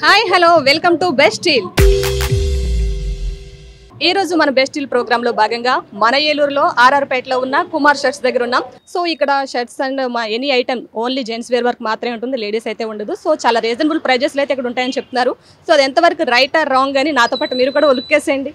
Hi hello welcome to best steel. ఈ రోజు మన బెస్ట్ స్టీల్ ప్రోగ్రామ్ లో భాగంగా మన ఏలూరులో ఆర్ఆర్పేటలో ఉన్న కుమార్ షర్ట్స్ దగ్గర ఉన్నాం. సో ఇక్కడ shirts and any item only gents wear work మాత్రమే ఉంటుంది, లేడీస్ అయితే ఉండదు. సో చాలా రీజనబుల్ ప్రైజెస్ అయితే ఇక్కడ ఉంటాయని చెప్తున్నారు. సో అది ఎంతవరకు రైట్ ఆర్ రాంగ్ అని నాతో పాటు మీరు కూడా లుక్కేసేయండి.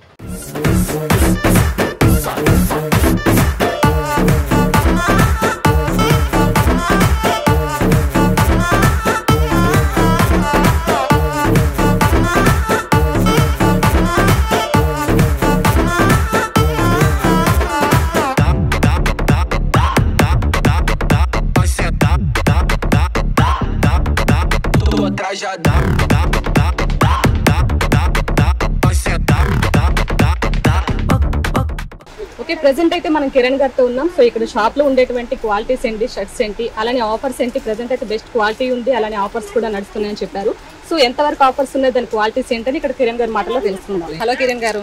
ఓకే, ప్రెసెంట్ అయితే మనం కిరణ్ గారితో ఉన్నాం. సో ఇక్కడ షాప్ లో ఉండేటువంటి క్వాలిటీస్ ఏంటి, షర్ట్స్ ఏంటి, అలానే ఆఫర్స్ ఏంటి, ప్రెసెంట్ అయితే బెస్ట్ క్వాలిటీ ఉంది, అలానే ఆఫర్స్ కూడా నడుస్తున్నాయని చెప్పారు. సో ఎంతవరకు ఆఫర్స్ ఉన్నాయి, దాని క్వాలిటీస్ ఏంటని ఇక్కడ కిరణ్ గారి మాటలో తెలుసుకుందాం. హలో కిరణ్ గారు.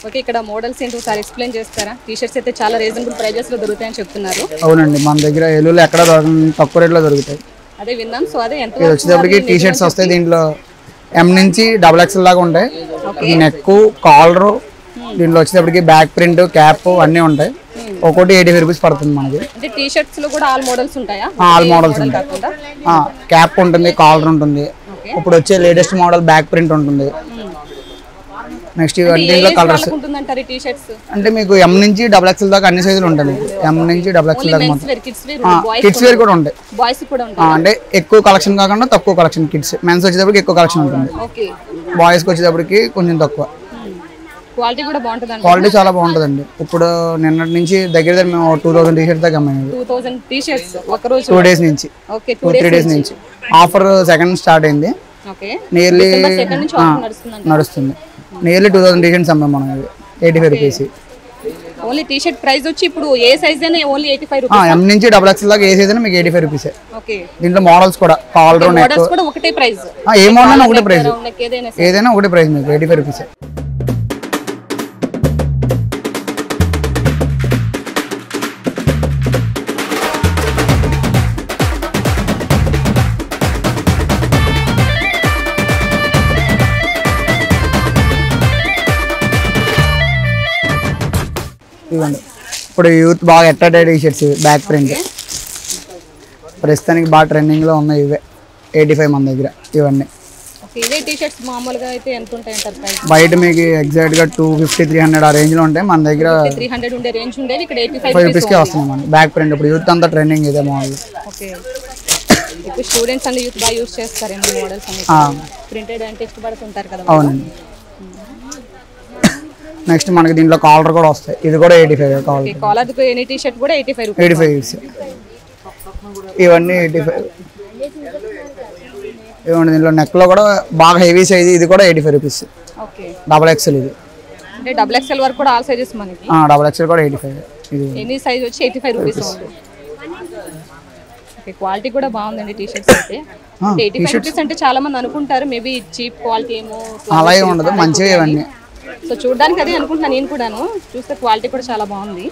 ఓకే, ఇక్కడ మోడల్స్ ఏంటి ఒకసారి ఎక్స్ప్లెయిన్ చేస్తారా? టీ షర్ట్స్ అయితే చాలా రీజనబుల్ ప్రైజెస్ లో దొరుకుతాయని చెప్తున్నారు. అవునండి, మన దగ్గర ఏలూరులో ఎక్కడ తక్కువ రేట్లో దొరుకుతాయి. అదే విన్నాం. సో అదే ఎంత వచ్చేటప్పటికి టీ షర్ట్స్ వస్తాయి. దీంట్లో ఎం నుంచి XXL లాగా ఉంటాయి. నెక్, కాలర్, దీంట్లో వచ్చేటప్పటికి బ్యాక్ ప్రింట్, క్యాప్ అన్నీ ఉంటాయి. ఒక్కోటి 85 రూపీస్ పడుతుంది మనకి. అంటే టీ షర్ట్స్ లో కూడా ఆల్ మోడల్స్ ఉంటాయా? ఆల్ మోడల్స్ ఉంటాయి. క్యాప్ ఉంటుంది, కాలర్ ఉంటుంది. ఇప్పుడు వచ్చే లేటెస్ట్ మోడల్ బ్యాక్ ప్రింట్ ఉంటుంది. నెక్స్ట్ దీంట్లో కలర్స్ అంటే మీకు ఎం నుంచి XXL దాకా అన్ని సైజులు ఉంటాయి. ఎం నుంచి XXL దాకా మొత్తం కిడ్స్ వేర్ కూడా ఉంటాయి. అంటే ఎక్కువ కలెక్షన్ కాకుండా తక్కువ కలెక్షన్. కిడ్స్ మెన్స్ వచ్చేటప్పటికి ఎక్కువ కలెక్షన్ ఉంటుంది. బాయ్స్కి వచ్చేటప్పటికి కొంచెం తక్కువ. క్వాలిటీ చాలా బాగుంటుందండి. ఇప్పుడు నిన్నటి నుంచి దగ్గర మేము 2000 టీ షర్ట్స్ దాకా అమ్మాయి. 2 డేస్ నుంచి 2-3 డేస్ నుంచి ఆఫర్ సెకండ్ స్టార్ట్ అయింది. నియర్లీ నడుస్తుంది. నియర్లీ 2000 టీ షర్ట్స్ అమ్మాం మనం. 85 rupees. Only T shirt price వచ్చి ఇప్పుడు ఏ సైజ్ అయినా ఓన్లీ 85 రూపీస్. ఎం నుంచి XXL దాకా ఏ సైజ్ అయినా మీకు 85 రూపీస్. దీంట్లో మోడల్స్ కూడా కాలర్, నెక్ కూడా ఒకటే ప్రైస్. ఏ మోడల్ అయినా ఒకటే ప్రైస్. ఏదైనా ఒకటే ప్రైస్ మీకు 85 రూపీస్. ఇప్పుడు యూత్ బాగా attract T shirts back print ప్రస్తుతానికి బాగా ట్రెండింగ్ లో ఉన్నాయి. ఇవే 85 మన దగ్గర. ఇవన్నీ బయట మీకు ఎగ్జాక్ట్ గా 250-300 ఆ రేంజ్ లో ఉంటాయి. మన దగ్గర 85 రూపీస్ కే వస్తున్నాయి మన బ్యాక్ ప్రింట్. ఇప్పుడు యూత్ అంతా ట్రెండింగ్ ఇదే మోడల్. స్టూడెంట్స్ అండ్ యూత్ బాగా యూస్ చేస్తారు మోడల్స్ ప్రింటెడ్ అంటే ఇష్టపడుతుంటారు కదా. అవునండి. నెక్స్ట్ మనకి దీంట్లో కాలర్ కూడా వస్తాయి. ఇది కూడా 85. కాలర్ ఎనీ టీ షర్ట్ కూడా 85 ఇవన్నీ 85. ఇవ్వండి. దీంట్లో నెక్ లో కూడా బాగా హెవీ సైజ్. ఇది కూడా 85 రూపీస్. XXL. ఇది అంటే XXL వరకు కూడా ఆల్ సైజెస్ మనకి. XXL కూడా 85. ఇది ఎనీ సైజ్ వచ్చి 85 రూపీస్ ఉంది. క్వాలిటీ కూడా బాగుందండి టీ షర్ట్స్ అయితే. 85 రూపీస్ అంటే చాలా మంది అనుకుంటారు మేబీ చీప్ క్వాలిటీ ఏమో. అలా ఏమి ఉండదు, మంచిగా ఇవన్నీ. సో చూడడానికి అదే అనుకుంటున్నాను నేను కూడాను. చూస్తే క్వాలిటీ కూడా చాలా బాగుంది.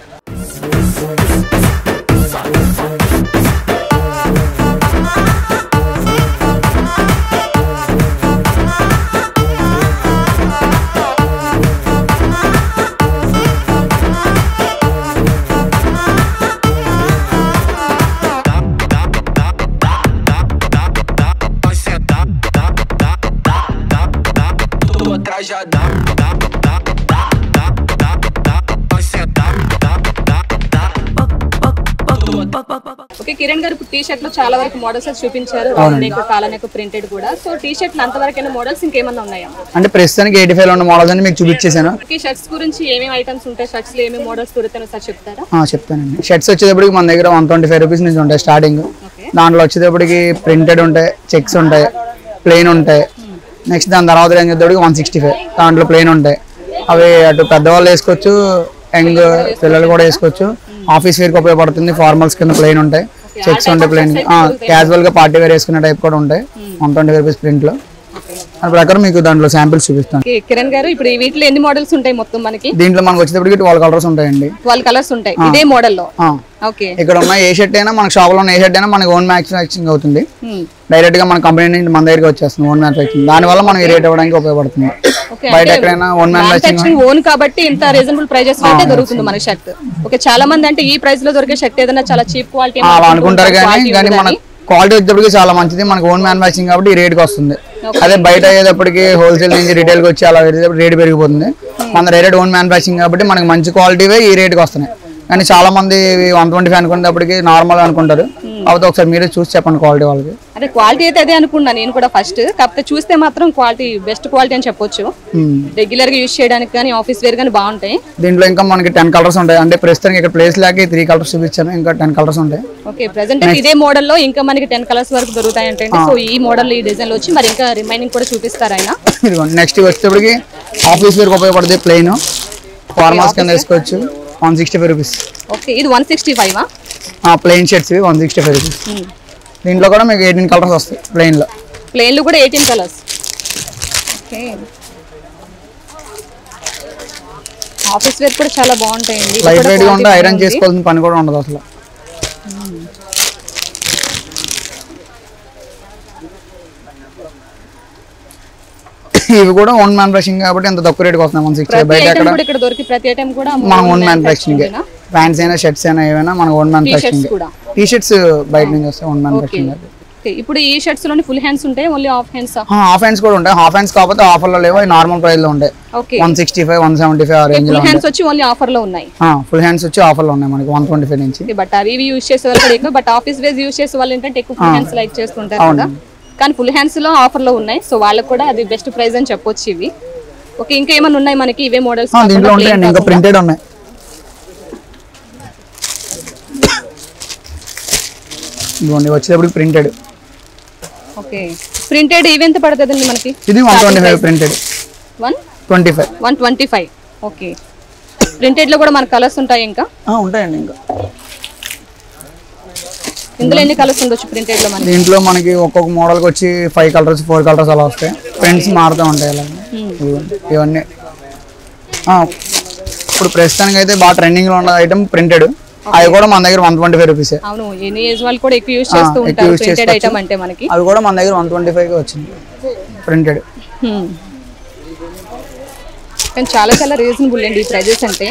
ఓకే కిరణ్ గారు, టీ షర్ట్ లో చాలా వరకు మోడల్స్ చూపించారు. కాలనెక్ ప్రింటెడ్ కూడా. సో టీ షర్ట్ లో అంతవరకు మోడల్స్ ఇంకేమన్నా ఉన్నాయా? అంటే ప్రస్తుతానికి 85 లో ఉన్న మోడల్స్ అన్ని మీకు చూపించేసాను. షర్ట్స్ గురించి ఏమేమి ఐటమ్స్ ఉంటాయి, షర్ట్స్ లో ఏమేమి మోడల్స్ దొరుకుతాయో సార్ చెప్తారా? చెప్తానండి. షర్ట్స్ వచ్చేటప్పటికి మన దగ్గర 125 రూపీస్ నుంచి ఉంటాయి స్టార్టింగ్. దాంట్లో వచ్చేటప్పటికి ప్రింటెడ్ ఉంటాయి, చెక్స్ ఉంటాయి, ప్లెయిన్ ఉంటాయి. నెక్స్ట్ దాని తర్వాత రేంజ్ వచ్చేటప్పటికి 165. దాంట్లో ప్లెయిన్ ఉంటాయి. అవి అటు పెద్దవాళ్ళు వేసుకోవచ్చు, యంగ్ పిల్లలు కూడా వేసుకోవచ్చు. ఆఫీస్ వేర్కి ఉపయోగపడుతుంది. ఫార్మల్స్ కింద ప్లెయిన్ ఉంటాయి, చెక్స్ ఉంటాయి, ప్లెయిన్ క్యాజువల్ గా పార్టీ వేర్ వేసుకునే టైప్ కూడా ఉంటాయి. 125 రూపీస్ ప్రింట్ లో. దాని ప్రకారం మీకు దాంట్లో శాంపిల్స్ చూపిస్తాను. కిరణ్ గారు, ఇప్పుడు వీటిలో ఎన్ని మోడల్స్ ఉంటాయి మొత్తం మనకి? దీంట్లో మనకు వచ్చేటప్పటికి 12 కలర్స్ ఉంటాయండి. 12 కలర్స్ ఉంటాయి ఇదే మోడల్ లో. ఓకే, ఇక్కడ ఉన్న ఏ షర్ట్ అయినా మన షాప్ లో ఉన్న ఏ షర్ట్ అయినా మనకి ఓన్ మ్యానుఫ్యాక్చరింగ్ అవుతుంది. డైరెక్ట్ గా మన కంపెనీ నుంచి మన దగ్గరికి వచ్చేస్తుంది ఓన్ మ్యానుఫ్యాక్చరింగ్. దాని వల్ల మనం రేట్ ఇవ్వడానికి ఉపయోగపడుతుంది. బయట ఎక్కడైనా ఓన్ మ్యానుఫ్యాక్చరింగ్ ఓన్ కాబట్టి ఇంత రీజనబుల్ ప్రైజెస్ అయితే దొరుకుతుంది మన షర్ట్. ఓకే, చాలా మంది అంటే ఈ ప్రైస్ లో దొరికే షర్ట్ ఏదైనా చాలా చీప్ క్వాలిటీ అలా అనుకుంటారు, కానీ మన క్వాలిటీ వచ్చేటప్పటికి చాలా మంచిది. మనకు ఓన్ మ్యానుఫ్యాక్చరింగ్ కాబట్టి ఈ రేట్కి వస్తుంది. అదే బయట అయ్యేటప్పటికి హోల్సేల్ నుంచి రిటైల్కి వచ్చి అలా రేట్ పెరిగిపోతుంది. మన డైరెక్ట్ ఓన్ మ్యానుఫ్యాక్చరింగ్ కాబట్టి మనకి మంచి క్వాలిటీవే ఈ రేట్కి వస్తున్నాయి. కానీ చాలా మంది 125 అనుకునేటప్పటికి నార్మల్ అనుకుంటారు. కాకపోతే ఒకసారి మీరే చూసి చెప్పండి క్వాలిటీ వాళ్ళకి. అదే క్వాలిటీ అయితే అదే అనుకున్నా నేను కూడా ఫస్ట్. కాకపోతే చూస్తే మాత్రం క్వాలిటీ బెస్ట్ క్వాలిటీ అని చెప్పొచ్చు. రెగ్యులర్ గా యూజ్ చేయడానికి కానీ ఆఫీస్ వేర్ కానీ బాగుంటాయి. దీంట్లో ఇంకా మనకి 10 కలర్స్ ఉంటాయి. అంటే ప్రస్తుతానికి ఇక్కడ ప్లేస్ లేక 3 కలర్స్ చూపించాను, ఇంకా 10 కలర్స్ ఉంటాయి. ఓకే, ప్రెసెంట్ ఇదే మోడల్ లో ఇంకా మనకి 10 కలర్స్ వరకు దొరుకుతాయి అంటే. సో ఈ మోడల్ ఈ డిజైన్ లో వచ్చి మరి ఇంకా రిమైనింగ్ కూడా చూపిస్తారు ఆయన. నెక్స్ట్ వచ్చేటప్పటికి ఆఫీస్ వేర్ ఉపయోగపడుతుంది. ప్లెయిన్ ఫార్మల్స్ కింద వేసుకోవచ్చు. 165 రూపీస్. ఓకే, ఇది 165 ప్లెయిన్ షర్ట్స్ 165 రూపీస్. దీంట్లో కూడా మీకు 18 కలర్స్ వస్తాయి. ప్లెయిన్ లో కూడా 18 కలర్స్. ఓకే, ఆఫీస్ వేర్ కూడా చాలా బాగుంటాయండి. లైట్ వెయిట్ గా ఉంటాయి, ఐరన్ చేసుకోవాల్సిన పని కూడా ఉండదు అసలు. ఇవి కూడా ఓన్ మ్యానుఫ్యాక్చరింగ్ కాబట్టి ఎంత తక్కువ రేట్కి వస్తున్నాయి. 160 బయట ఇక్కడ దొరికి ప్రతి ఐటమ్ కూడా మనం ఓన్ మ్యానుఫ్యాక్చరింగ్. ప్యాంట్స్ అయినా షర్ట్స్ అయినా ఏమైనా మన ఓన్ మ్యానుఫ్యాక్చరింగ్. టీ షర్ట్స్ బయట నుంచి వస్తాయి ఓన్ మ్యానుఫ్యాక్చరింగ్. ఇప్పుడు ఈ షర్ట్స్ లోని ఫుల్ హ్యాండ్స్ ఉంటాయి, only half hands? Half hands కూడా ఉంటాయి. హాఫ్ హ్యాండ్స్ కాకపోతే ఆఫర్ లో లేవు, నార్మల్ ప్రైస్ లో ఉంటాయి. 165 175 ఆ రేంజ్ లో. ఫుల్ హ్యాండ్స్ వచ్చి ఓన్లీ ఆఫర్ లో ఉన్నాయి. ఫుల్ హ్యాండ్స్ వచ్చి ఆఫర్ లో ఉన్నాయి మనకి 125 నుంచి. బట్ అవి యూజ్ చేసే వాళ్ళు కూడా ఎక్కువ, బట్ ఆఫీస్ వేస్ యూజ్ చేసే వాళ్ళు ఏంటంటే ఎక్కువ ఫుల్ హ్యాండ్స్ లైక్ చేస్తుంటారు కదా. కానీ ఫుల్ హ్యాండ్స్ లో ఆఫర్ లో ఉన్నాయి. సో వాళ్ళకి కూడా అది బెస్ట్ ప్రైస్ అని చెప్పొచ్చు ఇవి. ఓకే, ఇంకా ఏమైనా ఉన్నాయి మనకి ఇవే మోడల్స్? దీంట్లో ఉంటాయండి, ఇంకా ప్రింటెడ్ ఉన్నాయి. ఇదిగోండి వచ్చేటప్పుడు ప్రింటెడ్. ఓకే, ప్రింటెడ్ ఇవి ఎంత పడుతుందండి మనకి? ఇది 125 ప్రింటెడ్. 125. ఓకే, ప్రింటెడ్ లో కూడా మన కలర్స్ ఉంటాయి ఇంకా? ఉంటాయండి. ఇంకా ఇందులో ఎన్ని కలర్స్ ఉండొచ్చు ప్రింటెడ్ లో మనకి? దీంట్లో మనకి ఒక్కొక్క మోడల్ కి వచ్చి 5 కలర్స్ 4 కలర్స్ అలా వస్తాయి. ప్రింట్స్ మారుతూ ఉంటాయి అలా. ఇవన్నీ ఇప్పుడు ప్రస్తుతానికి అయితే బాగా ట్రెండింగ్ లో ఉన్న ఐటమ్ ప్రింటెడ్. అవి కూడా మన దగ్గర 125 రూపీస్. అవును, ఎనీ ఏజ్ వాళ్ళు కూడా ఎక్కువ యూజ్ చేస్తూ ఉంటారు ప్రింటెడ్ ఐటమ్ అంటే మనకి. అవి కూడా మన దగ్గర 125 కి వచ్చింది ప్రింటెడ్. కానీ చాలా చాలా రీజనబుల్ అండి ఈ ప్రైజెస్ అంటే.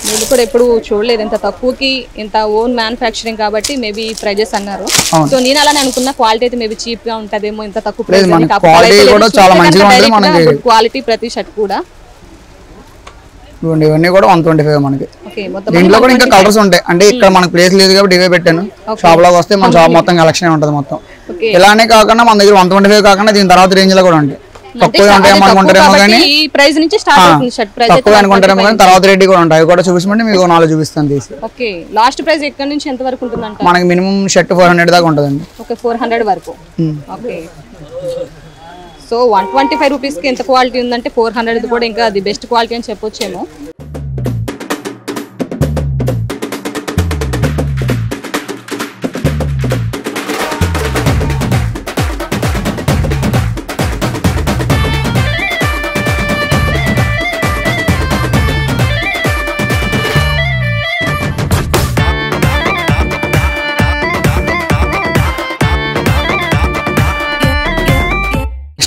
నేను కూడా ఎప్పుడు చూడలేదు ఇంత తక్కువకి, ఇంత ఓన్ మ్యానుఫ్యాక్చరింగ్ కాబట్టి మేబీ ప్రైజెస్ అన్నారు. సో నేను అలానే అనుకున్న క్వాలిటీ అయితే మేబీ చీప్ గా ఉంటదేమో ఇంత తక్కువ ప్రైస్. క్వాలిటీ ప్రతి షర్ట్ కూడా. ఇవన్నీ కూడా 125 మనకి. దీంట్లో కూడా ఇంకా కలర్స్ ఉంటాయి. అంటే ఇక్కడ మనకు ప్లేస్ లేదు కాబట్టి ఇవే పెట్టాను. షాప్ లోకి వస్తే మన షాప్ మొత్తం కలెక్షన్ ఉంటుంది మొత్తం. ఇలానే కాకుండా మన దగ్గర 125 కాకుండా దీని తర్వాత రేంజ్ లో కూడా ఉంటాయి. తక్కువ ఉంటాయేమో అనుకుంటారేమో కానీ తక్కువ అనుకుంటారేమో కానీ తర్వాత రేట్ కూడా ఉంటాయి. అవి కూడా చూపించమంటే మీకు 4 చూపిస్తాను తీసి. ఓకే, లాస్ట్ ప్రైస్ ఎక్కడ నుంచి ఎంత వరకు ఉంటుందంట? మనకి మినిమం షర్ట్ 400 దాకా ఉంటుందండి. ఓకే, 400 వరకు. ఓకే, సో 125 రూపీస్ కి ఎంత క్వాలిటీ ఉందంటే 400 కూడా ఇంకా అది బెస్ట్ క్వాలిటీ అని చెప్పొచ్చేమో.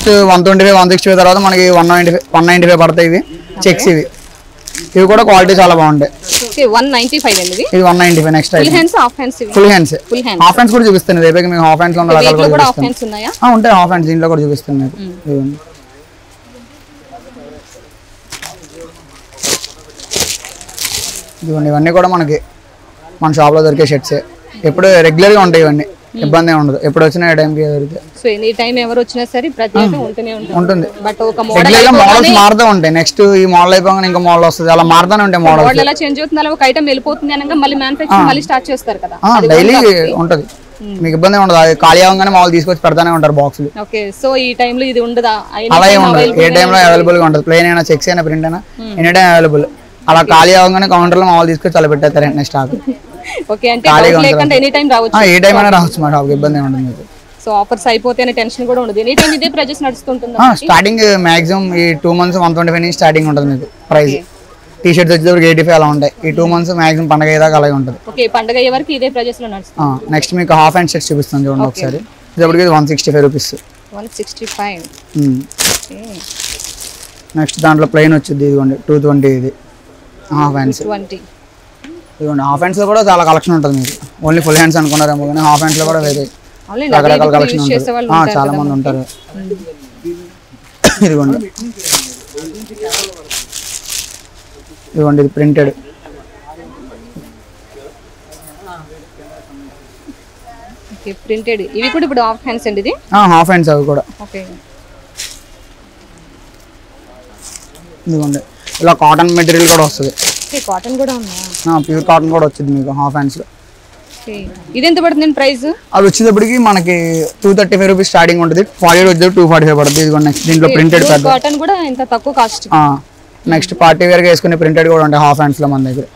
నెక్స్ట్ 125 160 తర్వాత మనకి 195 పడతాయి. ఇవి చెక్స్ ఇవి కూడా క్వాలిటీ చాలా బాగుంటాయి. ఓకే, 195 అండి ఇది. ఇది 195. Next full hands half hands? Full hands. Half hands కూడా చూపిస్తాను రేపే మీకు. హాఫ్ హ్యాండ్స్ లో ఉన్న రకాలు కూడా హాఫ్ హ్యాండ్స్ ఉన్నాయా? ఉంటాయి హాఫ్ హ్యాండ్స్ దీంట్లో కూడా చూపిస్తాను మీకు. ఇదిగోండి ఇవన్నీ కూడా మనకి మన షాప్ లో దొరికే షర్ట్స్. ఎప్పుడు రెగ్యులర్ గా ఉంటాయి ఇవన్నీ, ఇబ్బంది ఉండదు. ఎప్పుడు వచ్చినా ఏ టైంకి దొరికితే. సో ఎనీ టైం ఎవరు వచ్చినా సరే ప్రతి ఐటమ్ ఉంటూనే ఉంటుంది. బట్ ఒక రెగ్యులర్ గా మోడల్స్ మారుతూ ఉంటాయి. నెక్స్ట్ ఈ మోడల్ అయిపోగానే ఇంకా మోడల్ వస్తుంది, అలా మారుతూనే ఉంటాయి. మోడల్ ఎలా చేంజ్ అవుతుంది, అలా ఒక ఐటమ్ వెళ్ళిపోతుంది అనగా మళ్ళీ మ్యానుఫ్యాక్చరింగ్ మళ్ళీ స్టార్ట్ చేస్తారు కదా. డైలీ ఉంటది, మీకు ఇబ్బంది ఉండదు. అది ఖాళీ అవగానే మామూలు తీసుకొచ్చి పెడతానే ఉంటారు బాక్సులు. ఓకే, సో ఈ టైం లో ఇది ఉండదా? అలా ఉండదు, ఏ టైంలో అవైలబుల్ గా ఉంటుంది. ప్లేన్ అయినా చెక్స్ అయినా ప్రింట్ అయినా ఎనీ టైం అవైలబుల్. అలా ఖాళీ అవగానే కౌంటర్ లో మామూలు తీసుకొచ్చి అలా పెట్టేస్తారు స్టాక్. ఓకే, అంటే ఎనీ టైం రావచ్చు. ఏ టైం అయినా రావచ్చు మా షాప్ కి, ఇబ్బంది ఉండదు మీకు. సో ఆఫర్స్ అయిపోతే టెన్షన్ కూడా ఉండదు. ఎనీ టైం ఇదే ప్రైజెస్ నడుస్తుంటుంది. స్టార్టింగ్ మాక్సిమం ఈ 2 months 125 నుంచి స్టార్టింగ్ ఉంటుంది మీకు ప్రైస్. టీ షర్ట్స్ వచ్చేటప్పుడు 85 అలా ఉంటాయి. ఈ 2 months మాక్సిమం పండగ అయ్యేదాకా అలాగే ఉంటుంది. ఓకే, పండగ అయ్యే వరకు ఇదే ప్రైజెస్ లో నడుస్తుంది. నెక్స్ట్ మీకు హాఫ్ హ్యాండ్ షర్ట్స్ చూపిస్తాను చూడండి ఒకసారి. ఇప్పటికి 165 రూపీస్. 165. నెక్స్ట్ దాంట్లో ప్లెయిన్ వచ్చింది ఇదిగోండి 220. ఇది హాఫ్ హ్యాండ్స్. 220. ఇదిగోండి హాఫ్ హ్యాండ్స్ లో కూడా చాలా కలెక్షన్ ఉంటుంది మీకు. ఓన్లీ ఫుల్ హ్యాండ్స్ అనుకున్నారేమో కానీ హాఫ్ హ్యాండ్స్ లో కూడా వేరే రకరకాల కలెక్షన్ ఉంటుంది. చాలా మంది ఉంటారు. ఇదిగోండి ఇదిగోండి ఇది ప్రింటెడ్. Okay, printed. ఇవి కూడా ఇప్పుడు హాఫ్ హ్యాండ్స్ అండి. ఇది హాఫ్ హ్యాండ్స్ అవి కూడా. ఓకే, ఇదిగోండి ఇలా కాటన్ మెటీరియల్ కూడా వస్తుంది. కాటన్ కూడా ఉందా? ప్యూర్ కాటన్ కూడా వచ్చింది మీకు హాఫ్ హ్యాండ్స్ లో. ఇది ఎంత పడుతుంది ప్రైస్? అది వచ్చేటప్పటికి మనకి 235 రూపీస్ స్టార్టింగ్ ఉంటుంది. 48 వచ్చేది 245 పడుతుంది. ఇదిగోండి నెక్స్ట్ దీంట్లో ప్రింటెడ్ కాటన్ కూడా ఇంత తక్కువ కాస్ట్. నెక్స్ట్ పార్టీ వేర్ గా వేసుకునే ప్రింటెడ్ కూడా ఉంటాయి హాఫ్ హ్యాండ్స్ లో మన దగ్గర.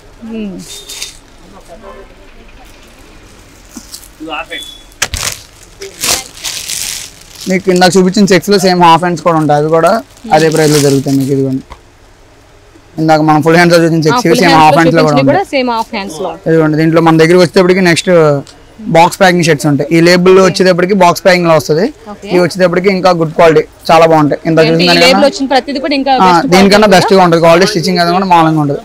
మీకు ఇందాక చూపించిన చెక్స్ లో సేమ్ హాఫ్ హ్యాండ్స్ కూడా ఉంటాయి. అవి కూడా అదే ప్రైస్ లో జరుగుతాయి మీకు. ఇదిగోండి ఇందాక మనం ఫుల్ హ్యాండ్స్ చూపించిన చెక్స్ సేమ్ హాఫ్ హ్యాండ్స్ లో కూడా ఉంటాయి. ఇదిగోండి దీంట్లో మన దగ్గర వచ్చేటప్పటికి నెక్స్ట్ బాక్స్ ప్యాకింగ్ షర్ట్స్ ఉంటాయి. ఈ లేబుల్ వచ్చేటప్పటికి బాక్స్ ప్యాకింగ్ లో వస్తుంది. ఇవి వచ్చేటప్పటికి ఇంకా గుడ్ క్వాలిటీ, చాలా బాగుంటాయి. ఇంత దీనికన్నా బెస్ట్ గా ఉంటుంది. క్వాలిటీ స్టిచ్చింగ్ అది కూడా మామూలుగా ఉంటుంది.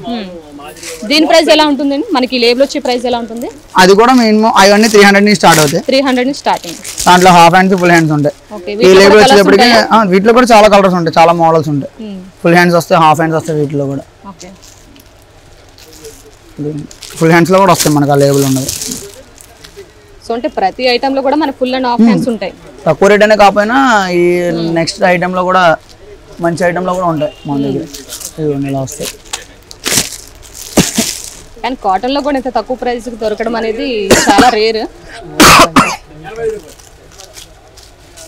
దీని ప్రైస్ ఎలా ఉంటుంది? మనకి లేబుల్ వచ్చే ప్రైస్ ఎలా ఉంటుంది? అది కూడా మినిమం అవన్నీ 300 నుంచి స్టార్ట్ అవుతాయి. 300 నుంచి స్టార్టింగ్. దాంట్లో హాఫ్ హ్యాండ్స్ ఫుల్ హ్యాండ్స్ ఉంటాయి. ఈ లేబుల్ వచ్చేటప్పటికి వీటిలో కూడా చాలా కలర్స్ ఉంటాయి, చాలా మోడల్స్ ఉంటాయి. ఫుల్ హ్యాండ్స్ వస్తాయి, హాఫ్ హ్యాండ్స్ వస్తాయి. వీటిలో కూడా ఫుల్ హ్యాండ్స్ లో కూడా వస్తాయి మనకి ఆ లేబుల్ ఉన్నది. సో అంటే ప్రతి ఐటమ్ లో కూడా మనకి ఫుల్ అండ్ హాఫ్ హ్యాండ్స్ ఉంటాయి. తక్కువ రేట్ అనే కాకపోయినా ఈ నెక్స్ట్ ఐటమ్ లో కూడా మంచి ఐటమ్ లో కూడా ఉంటాయి మన దగ్గర. ఇవి ఇలా వస్తాయి. కానీ కాటన్ లో కూడా ఇంత తక్కువ ప్రైస్ కి దొరకడం అనేది చాలా రేర్.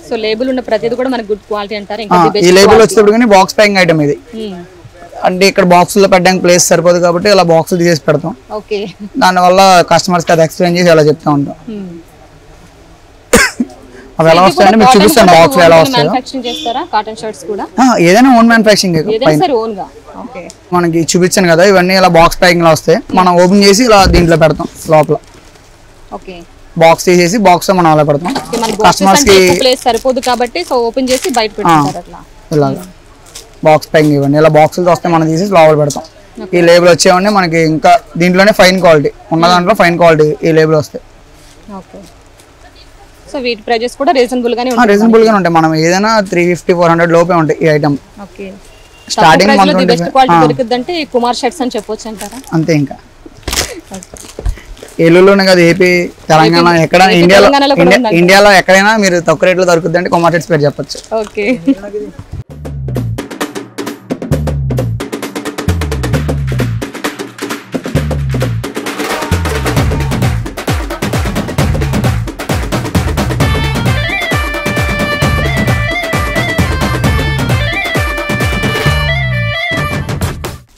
సో లేబుల్ ఉన్న ప్రతిది కూడా మనకి గుడ్ క్వాలిటీ అంటారు. ఇంకా ఈ లేబుల్ వచ్చేటప్పుడు బాక్స్ ప్యాకింగ్ ఐటమ్ ఇది. అంటే ఇక్కడ బాక్సుల్లో పెట్టడానికి ప్లేస్ సరిపోదు కాబట్టి ఇలా బాక్సులు తీసేసి పెడతాం. ఓకే, దానివల్ల కస్టమర్స్కి అది ఎక్స్ప్లెయిన్ చేసి అలా చెప్తా ఉంటాం. అవి ఎలా వస్తాయంటే మీకు చూపిస్తాను బాక్స్ ఎలా వస్తాయో. ఏదైనా ఓన్ మ్యానుఫ్యాక్చరింగ్ మనకి చూపించాను కదా. ఇవన్నీ ఇలా బాక్స్ ప్యాకింగ్ లో వస్తాయి. మనం ఓపెన్ చేసి ఇలా దీంట్లో పెడతాం. లోపల బాక్స్ తీసేసి బాక్స్ మనం అలా పెడతాం. కస్టమర్స్ కి ప్లేస్ సరిపోదు కాబట్టి సో ఓపెన్ చేసి బయట పెడతారు. అట్లా ఇలా బాక్స్ ప్యాకింగ్ ఇవ్వండి. ఇలా బాక్సులు వస్తే మనం తీసేసి లోపల పెడతాం. ఈ లేబుల్ వచ్చేవన్నీ మనకి ఇంకా దీంట్లోనే ఫైన్ క్వాలిటీ ఉన్న దాంట్లో ఫైన్ క్వాలిటీ ఈ లేబుల్ వస్తాయి. సో వీటి ప్రైజెస్ కూడా రీజనబుల్ గానే ఉంటాయి. రీజనబుల్ గానే ఉంటాయి. మనం ఏదైనా 350-400 లోపే ఉంటాయి ఈ item. Okay, starting best quality దొరుకుతుందంటే కుమార్ షర్ట్స్ అని చెప్పొచ్చు అంటారా? అంతే. ఇంకా ఏలూరులోనే కాదు, ఏపీ, తెలంగాణ, ఎక్కడ ఇండియాలో ఎక్కడైనా మీరు తక్కువ రేట్లో దొరుకుతుందంటే కుమార్ షర్ట్స్ పేరు చెప్పొచ్చు. ఓకే,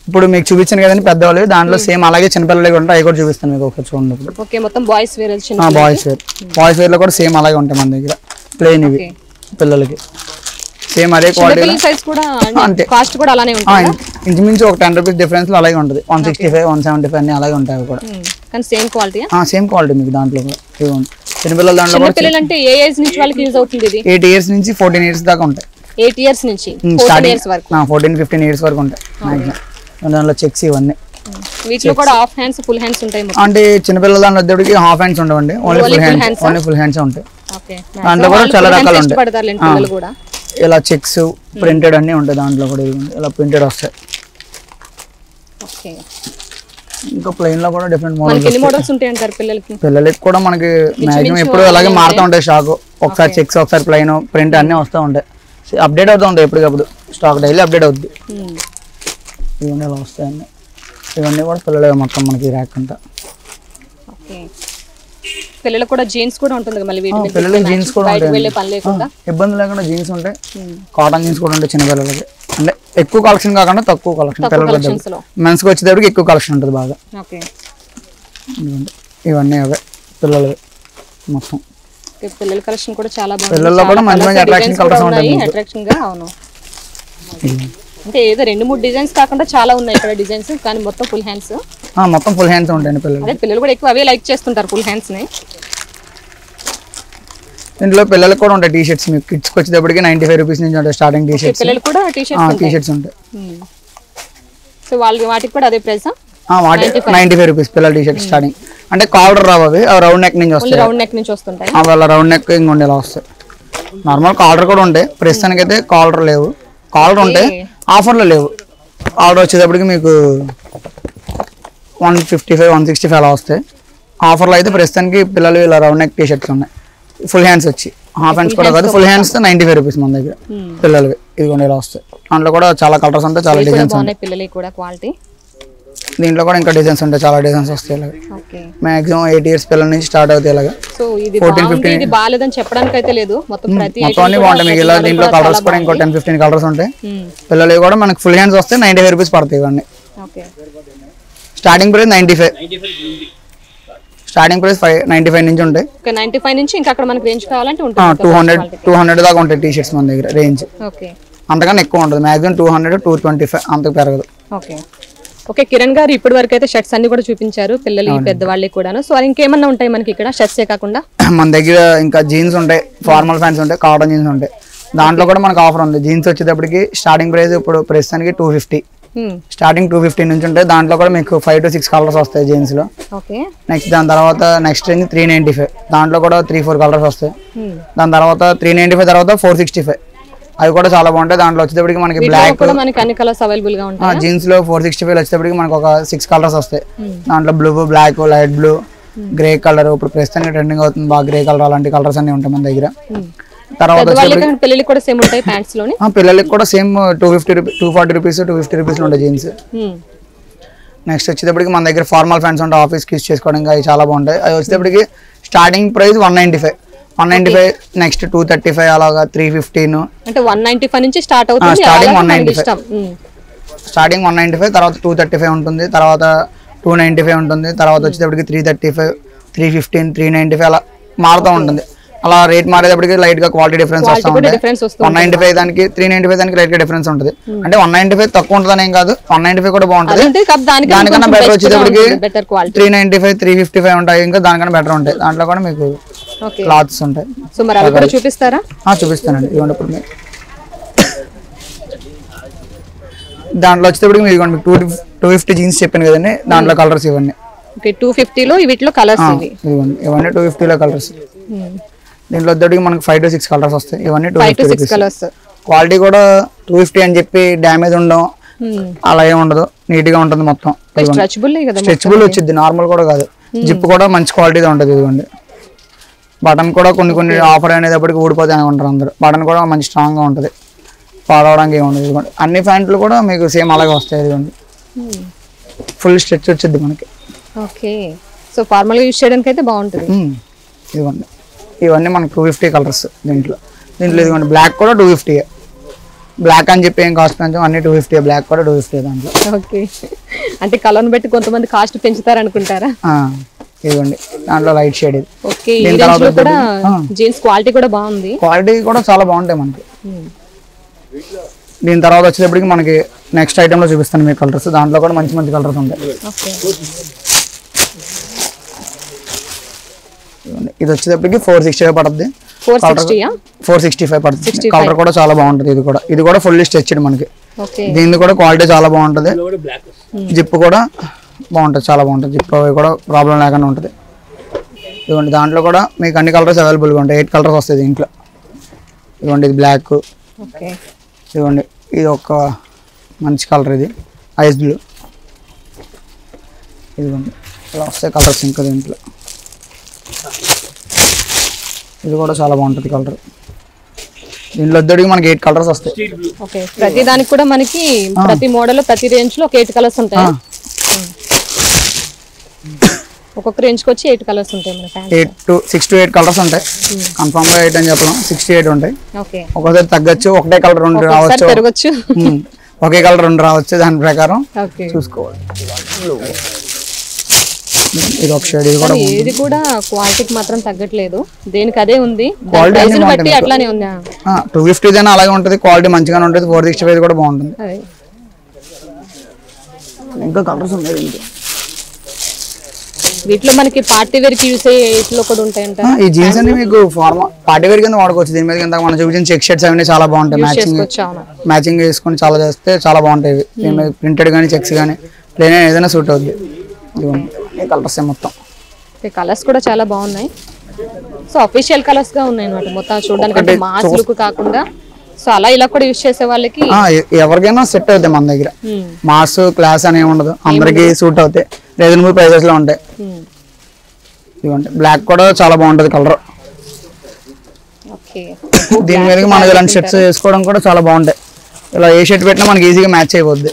ఇప్పుడు మీకు చూపించాను కదండి పెద్దవాళ్ళు. దాంట్లో సేమ్ అలాగే చిన్నపిల్లలకి ఉంటాయి. అవి కూడా చూపిస్తాను మీకు ఒకసారి చూడండి. ఓకే, మొత్తం బాయ్స్ వేర్. బాయ్స్ వేర్ లో కూడా సేమ్ అలాగే ఉంటాయి మన దగ్గర. ప్లెయిన్ ఇవి పిల్లలకి సేమ్ అదే క్వాలిటీ. అంతే, కాస్ట్ కూడా అలానే ఉంటుంది. ఇంచుమించు ఒక 10 రూపీస్ డిఫరెన్స్ లో అలాగే ఉంటుంది. 165, 175 అన్ని అలాగే ఉంటాయి కూడా. కానీ సేమ్ క్వాలిటీ. సేమ్ క్వాలిటీ మీకు దాంట్లో కూడా. చిన్నపిల్లల దాంట్లో కూడా. చిన్నపిల్లలు అంటే ఏ ఏజ్ నుంచి వాళ్ళకి యూజ్ అవుతుంది ఇది? 8 years నుంచి 14 years దాకా ఉంటాయి. 8 years నుంచి 14 years వరకు. 14-15 years వరకు ఉంటాయి మాక్సిమం. దాంట్లో చెక్స్ ఇవన్నీ. వీటిలో కూడా హాఫ్ హ్యాండ్స్ ఫుల్ హ్యాండ్స్ ఉంటాయి. అంటే చిన్నపిల్లల దాంట్లో వచ్చేటికి హాఫ్ హ్యాండ్స్ ఉండవండి, ఓన్లీ ఫుల్ హ్యాండ్స్ ఉంటాయి. దాంట్లో కూడా చాలా రకాలు ఉంటాయి. ఇలా చెక్స్ ప్రింటెడ్ అన్ని ఉంటాయి దాంట్లో కూడా. ఇలా ప్రింటెడ్ వస్తాయి. ఇంకా ప్లెయిన్ లో కూడా డిఫరెంట్ మోడల్స్ ఉంటాయి అంటారు పిల్లలకి. పిల్లలకి కూడా మనకి మాక్సిమం ఎప్పుడు అలాగే మారుతూ ఉంటాయి స్టాక్. ఒకసారి చెక్స్, ఒకసారి ప్లెయిన్, ప్రింట్ అన్ని వస్తూ ఉంటాయి. అప్డేట్ అవుతూ ఉంటాయి ఎప్పటికప్పుడు. స్టాక్ డైలీ అప్డేట్ అవుద్ది. ఇవన్నీ ఇలా వస్తాయండి. ఇవన్నీ కూడా పిల్లలే మొత్తం మనకి ర్యాక్ అంతా. పిల్లలకు కూడా జీన్స్ కూడా ఉంటుంది. పిల్లలకి జీన్స్ కూడా ఉంటాయి. ఇబ్బంది లేకుండా జీన్స్ ఉంటాయి. కాటన్ జీన్స్ కూడా ఉంటాయి చిన్నపిల్లలకి. అంటే ఎక్కువ కలెక్షన్ కాకుండా తక్కువ కలెక్షన్. పిల్లలకి మెన్స్ కి వచ్చేటప్పటికి ఎక్కువ కలెక్షన్ ఉంటుంది బాగా. ఇవన్నీ అవే పిల్లలవి మొత్తం. పిల్లల కలెక్షన్ కూడా చాలా బాగుంది. పిల్లల్లో కూడా మంచి మంచి అట్రాక్షన్ కలర్స్ ఉంటాయి. అట్రాక్షన్ గా అవును. అంటే ఏదో 2-3 డిజైన్స్ కాకుండా చాలా ఉన్నాయి ఇక్కడ డిజైన్స్, కానీ మొత్తం ఫుల్ హ్యాండ్స్. మొత్తం ఫుల్ హ్యాండ్స్ ఉంటాయండి పిల్లలు. అదే పిల్లలు కూడా ఎక్కువ అవే లైక్ చేస్తుంటారు ఫుల్ హ్యాండ్స్ ని. ఇందులో పిల్లలకు కూడా ఉంటాయి టీ షర్ట్స్. మీకు కిడ్స్ వచ్చేటప్పటికి 95 రూపీస్ నుంచి ఉంటాయి స్టార్టింగ్ టీ షర్ట్స్. పిల్లలు కూడా టీ షర్ట్స్ ఉంటాయి. సో వాటికి కూడా అదే ప్రైస్. 95 రూపీస్ పిల్లల టీ షర్ట్ స్టార్టింగ్. అంటే కాలర్ రావు, అవి రౌండ్ నెక్ నుంచి వస్తాయి. రౌండ్ నెక్ నుంచి వస్తుంటాయి. వాళ్ళ రౌండ్ నెక్ ఇంక ఉండేలా వస్తాయి. నార్మల్ కాలర్ కూడా ఉంటాయి, ప్రస్తుతానికి అయితే కాలర్ లేవు. కాలర్ ఉంటాయి, ఆఫర్లో లేవు. ఆర్డర్ వచ్చేటప్పటికి మీకు 155, 165 అలా వస్తాయి. ఆఫర్లో అయితే ప్రస్తుతానికి పిల్లలు ఇలా రౌండ్ నెక్ టీ షర్ట్స్ ఉన్నాయి. ఫుల్ హ్యాండ్స్ వచ్చి హాఫ్ హ్యాండ్స్ కూడా కాదు, ఫుల్ హ్యాండ్స్ 95 రూపీస్ మన దగ్గర పిల్లలవి. ఇదిగోండి ఇలా వస్తాయి. దాంట్లో కూడా చాలా కలర్స్ ఉంటాయి, చాలా డిజైన్స్ ఉంటాయి. పిల్లలకి కూడా క్వాలిటీ. దీంట్లో కూడా ఇంకా డిజైన్స్ ఉంటాయి, చాలా డిజైన్స్ వస్తాయి. ఇలాగ మాక్సిమం 8 years పిల్లల నుంచి స్టార్ట్ అవుతాయి. ఇలాగా 14-15 బాగాలేదని చెప్పడానికి అయితే లేదు, మొత్తం అన్ని బాగుంటాయి. మీకు ఇలా దీంట్లో కలర్స్ కూడా ఇంకో 10-15 కలర్స్ ఉంటాయి. పిల్లలు కూడా మనకి ఫుల్ హ్యాండ్స్ వస్తే 95 రూపీస్ పడతాయి. ఇవన్నీ స్టార్టింగ్ ప్రైస్ 95. స్టార్టింగ్ ప్రైస్ 95 నుంచి ఉంటాయి. 95 నుంచి ఇంకా అక్కడ మనకి రేంజ్ కావాలంటే ఉంటుంది. 200 దాకా ఉంటాయి టీ షర్ట్స్ మన దగ్గర రేంజ్. అంతకన్నా ఎక్కువ ఉంటుంది, మాక్సిమం 200, 225 అంతకు పెరగదు. ఓకే కిరణ్ గారు, ఇప్పటి వరకు అయితే షర్ట్స్ అన్ని కూడా చూపించారు, పిల్లలు పెద్దవాళ్ళకి కూడాను. సో ఇంకేమన్నా ఉంటాయి మనకి ఇక్కడ షర్ట్సే కాకుండా? మన దగ్గర ఇంకా జీన్స్ ఉంటాయి, ఫార్మల్ ప్యాంట్స్ ఉంటాయి, కాటన్ జీన్స్ ఉంటాయి. దాంట్లో కూడా మనకు ఆఫర్ ఉంది. జీన్స్ వచ్చేటప్పటికి స్టార్టింగ్ ప్రైస్ ఇప్పుడు ప్రస్తుతానికి 250. స్టార్టింగ్ 250 నుంచి ఉంటాయి. దాంట్లో కూడా మీకు 5 to 6 కలర్స్ వస్తాయి జీన్స్ లో. నెక్స్ట్ దాని తర్వాత నెక్స్ట్ రేంజ్ 395. దాంట్లో కూడా 3-4 కలర్స్ వస్తాయి. దాని తర్వాత 395 తర్వాత 465. అవి కూడా చాలా బాగుంటాయి. దాంట్లో వచ్చేటప్పటికి మనకి బ్లాక్ జీన్స్ లో 465 వచ్చేటప్పటికి మనకి ఒక 6 కలర్స్ వస్తాయి. దాంట్లో blue, black, light blue, grey colour ఇప్పుడు ప్రస్తుతానికి ట్రెండింగ్ అవుతుంది బాగా. గ్రే కలర్ అలాంటి కలర్స్ అన్ని ఉంటాయి మన దగ్గర. తర్వాత పిల్లలకి కూడా సేమ్ ఉంటాయి ప్యాంట్స్ లోని. పిల్లలకి కూడా సేమ్ 240 రూపీస్ 250 రూపీస్ ఉంటాయి జీన్స్. నెక్స్ట్ వచ్చేటప్పటికి మన దగ్గర ఫార్మల్ ప్యాంట్స్ ఉంటాయి, ఆఫీస్ కి యూస్ చేసుకోవడానికి. అవి చాలా బాగుంటాయి. అవి వచ్చేటప్పటికి స్టార్టింగ్ ప్రైస్ 195. నెక్స్ట్ 235 అలాగా 315. అంటే 195 నుంచి స్టార్ట్ అవుతుంది. స్టార్టింగ్ 195 తర్వాత 235 ఉంటుంది, తర్వాత 295 ఉంటుంది, తర్వాత వచ్చేటప్పటికి 335, 315, 395 అలా మారుతూ ఉంటుంది. అలా రేట్ మారేటప్పటికి లైట్ గా క్వాలిటీ డిఫరెన్స్ వస్తూ ఉంటాయి. 195 దానికి 395 దానికి లైట్ గా డిఫరెన్స్ ఉంటుంది. అంటే 195 తక్కువ ఉంటుందని ఏం కాదు, 195 కూడా బాగుంటుంది. దానికన్నా బెటర్ వచ్చేటప్పటికి 395, 355 ఉంటాయి. ఇంకా దానికన్నా బెటర్ ఉంటాయి. దాంట్లో కూడా మీకు క్లాత్స్ ఉంటాయి. చూపిస్తారా? చూపిస్తానండి. ఇవ్వండి. ఇప్పుడు దాంట్లో వచ్చేటప్పటికి మీకు 250 జీన్స్ చెప్పాను కదండి, దాంట్లో కలర్స్ ఇవన్నీ. 250 లో వీటిలో కలర్స్ ఇవన్నీ 250 లో కలర్స్. దీంట్లో వచ్చేటప్పటికి మనకి 5 to 6 కలర్స్ వస్తాయి. ఇవన్నీ 250 కలర్స్. క్వాలిటీ కూడా 250 అని చెప్పి డ్యామేజ్ ఉండడం అలా ఏమి ఉండదు, నీట్ గా ఉంటుంది మొత్తం. స్ట్రెచబుల్ వచ్చింది, నార్మల్ కూడా కాదు. జిప్ కూడా మంచి క్వాలిటీగా ఉంటుంది. ఇదిగోండి. బటన్ కూడా కొన్ని ఆఫర్ అనేటప్పటికి ఊడిపోతే అనుకుంటారు అందరూ. బటన్ కూడా మంచి స్ట్రాంగ్ గా ఉంటుంది, పాడవడానికి ఏమి ఉండదు. ఇదిగోండి. అన్ని ప్యాంట్లు కూడా మీకు సేమ్ అలాగే వస్తాయి. ఇదిగోండి. ఫుల్ స్ట్రెచ్ వచ్చింది మనకి. ఓకే. సో ఫార్మల్ గా యూస్ చేయడానికి అయితే బాగుంటుంది. ఇదిగోండి. ఇవన్నీ మనకి 250 కలర్స్. దీంట్లో ఇదిగోండి బ్లాక్ కూడా 250. బ్లాక్ అని చెప్పి ఏం కాస్ట్ పెంచాం, అన్ని 250. బ్లాక్ కూడా 250 దాంట్లో. ఓకే. అంటే కలర్ బట్టి కొంతమంది కాస్ట్ పెంచుతారు అనుకుంటారా? ఇదిగోండి. దాంట్లో లైట్ షేడ్ ఇది. ఓకే. జీన్స్ క్వాలిటీ కూడా బాగుంది. క్వాలిటీ కూడా చాలా బాగుంటాయి మనకి. దీని తర్వాత వచ్చేటప్పటికి మనకి నెక్స్ట్ ఐటమ్ లో చూపిస్తాను మీకు కలర్స్. దాంట్లో కూడా మంచి మంచి కలర్స్ ఉంటాయి. ఇది వచ్చేటప్పటికి 465 పడుతుంది. 465 పడుతుంది. కలర్ కూడా చాలా బాగుంటుంది. ఇది కూడా ఫుల్లీ స్ట్రెచ్డ్ మనకి. దీని కూడా క్వాలిటీ చాలా బాగుంటుంది. జిప్ కూడా బాగుంటుంది, చాలా బాగుంటుంది. జిప్ కూడా ప్రాబ్లం లేకుండా ఉంటుంది. ఇదిగోండి. దాంట్లో కూడా మీకు అన్ని కలర్స్ అవైలబుల్గా ఉంటాయి. 8 కలర్స్ వస్తాయి దీంట్లో. ఇదిగోండి. ఇది బ్లాక్. ఇదిగోండి. ఇది ఒక మంచి కలర్, ఇది ఐస్ బ్లూ. ఇదిగోండి. ఇలా వస్తాయి కలర్స్ ఇంకా దీంట్లో. ఇది కూడా చాలా బాగుంటుంది కలర్. దీంట్లో వచ్చేటికి మనకి 8 కలర్స్ వస్తాయి. ఓకే. ప్రతి దానికి కూడా మనకి ప్రతి మోడల్ ప్రతి రేంజ్ లో 8 కలర్స్ ఉంటాయి. ఒక్కొక్క రేంజ్ కి వచ్చి 8 కలర్స్ ఉంటాయి. 6 to 8 కలర్స్ ఉంటాయి. కన్ఫర్మ్ గా 8 అని చెప్పలేం, 6 to 8 ఉంటాయి. ఒక్కోసారి తగ్గచ్చు, ఒకటే కలర్ 2 రావచ్చు, ఒకే కలర్ 2 రావచ్చు. దాని ప్రకారం చూసుకోవాలి. ఇది ఒక షేడ్, ఇది కూడా ఇది కూడా క్వాలిటీకి మాత్రం తగ్గట్లేదు, దేనికి అదే ఉంది, ప్రైస్ బట్టి అట్లానే ఉందా. 250 అయినా అలాగే ఉంటుంది, క్వాలిటీ మంచిగానే ఉంటుంది. 465 కూడా బాగుంటుంది. ఇంకా కలర్స్ ఉన్నాయి ఇంకా. వీటిలో మనకి పార్టీ వేర్ కి యూస్ అయ్యే వీటిలో కూడా ఉంటాయంట. ఈ జీన్స్ అన్ని మీకు పార్టీ వేర్ కింద వాడుకోవచ్చు. దీని మీద కింద మనం చూపించిన చెక్ షర్ట్స్ అవన్నీ చాలా బాగుంటాయి. మ్యాచింగ్ వేసుకొని చాలా చేస్తే చాలా బాగుంటాయి. దీని మీద ప్రింటెడ్ కానీ చెక్స్ కానీ ప్లేన్ ఏదైనా సూట్ అవుద్ది. కలర్స్ మొత్తం కలర్స్ కూడా చాలా బాగున్నాయి. సో అఫీషియల్ కలర్స్ గా ఉన్నాయి అన్నమాట మొత్తం చూడడానికి, మాస్ లుక్ కాకుండా. సో అలా ఇలా కూడా యూస్ చేసే వాళ్ళకి ఎవరికైనా సెట్ అవుతాయి మన దగ్గర. మాస్ క్లాస్ అని ఉండదు, అందరికి సూట్ అవుతాయి. రీజనబుల్ ప్రైసెస్ లో ఉంటాయి. ఇవ్వండి బ్లాక్ కూడా చాలా బాగుంటది కలర్. దీని మీద మనకి ఇలాంటి షర్ట్స్ వేసుకోవడం కూడా చాలా బాగుంటాయి. ఇలా ఏ షర్ట్ పెట్టినా మనకి ఈజీగా మ్యాచ్ అయిపోద్ది.